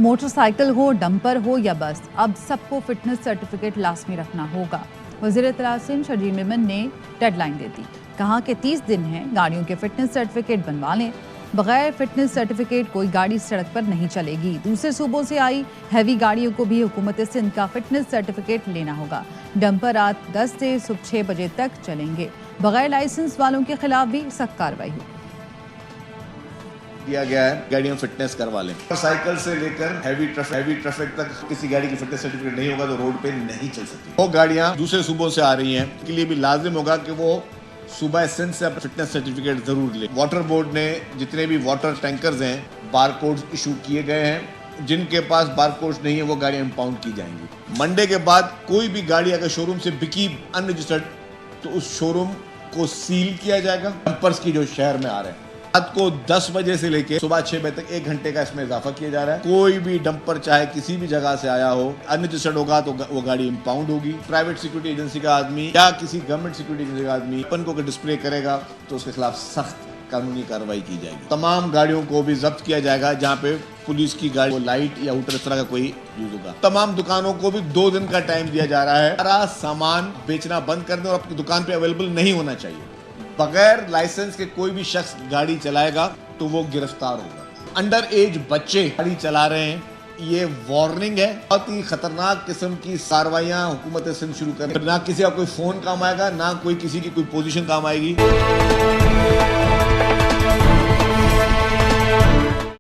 Motorcycle हो, dumper हो या बस, अब सबको फिटनेस सर्टिफिकेट लाजमी रखना होगा। वज़ीर इत्तलात सिंध शजील मेमन ने डेडलाइन दे दी। कहा कि 30 दिन हैं, गाड़ियों के फिटनेस सर्टिफिकेट बनवा लें। बगैर फिटनेस सर्टिफिकेट कोई गाड़ी सड़क पर नहीं चलेगी। दूसरे सूबों से आई हैवी गाड़ियों को भी हुकूमत सिंध का फिटनेस सर्टिफिकेट लेना होगा। डंपर रात 10 से सुबह 6 बजे तक चलेंगे। बगैर लाइसेंस वालों के खिलाफ भी सख्त कार्रवाई होगी। दिया गया है गाड़ियों फिटनेस करवा लें। साइकिल से लेकर हैवी ट्रैफिक तक किसी गाड़ी की फिटनेस सर्टिफिकेट नहीं होगा तो रोड पे नहीं चल सकती। वो गाड़ियां दूसरे सूबों से आ रही हैं, इसके लिए भी लाजिम होगा कि वो सूबा सिंध से फिटनेस सर्टिफिकेट जरूर ले। वाटर बोर्ड ने जितने भी वाटर टैंकर्स हैं बारकोड्स इशू किए गए हैं। जिनके पास बारकोड्स नहीं है वो गाड़ियां इंपाउंड की जाएंगी। मंडे के बाद कोई भी गाड़ी अगर शोरूम से बिकी अनरजिस्टर्ड तो उस शोरूम को सील किया जाएगा। डंपर्स की जो शहर में आ रहे हैं रात को 10 बजे से लेकर सुबह 6 बजे तक 1 घंटे का इसमें इजाफा किया जा रहा है। कोई भी डंपर चाहे किसी भी जगह से आया हो अनरजिस्टर्ड होगा तो वो गाड़ी इंपाउंड होगी। प्राइवेट सिक्योरिटी एजेंसी का आदमी या किसी गवर्नमेंट सिक्योरिटी एजेंसी का आदमी अपन को डिस्प्ले करेगा तो उसके खिलाफ सख्त कानूनी कार्रवाई की जाएगी। तमाम गाड़ियों को भी जब्त किया जाएगा जहाँ पे पुलिस की गाड़ी लाइट या आउटर इस तरह का कोई यूज होगा। तमाम दुकानों को भी 2 दिन का टाइम दिया जा रहा है। सारा सामान बेचना बंद कर दें और आपकी दुकान पे अवेलेबल नहीं होना चाहिए। बगैर लाइसेंस के कोई भी शख्स गाड़ी चलाएगा तो वो गिरफ्तार होगा। अंडर एज बच्चे गाड़ी चला रहे हैं, ये वार्निंग है। बहुत ही खतरनाक किस्म की कार्रवाइयां हुकूमत सिंध शुरू करें। ना किसी का कोई फोन काम आएगा, ना कोई किसी की कोई पोजीशन काम आएगी।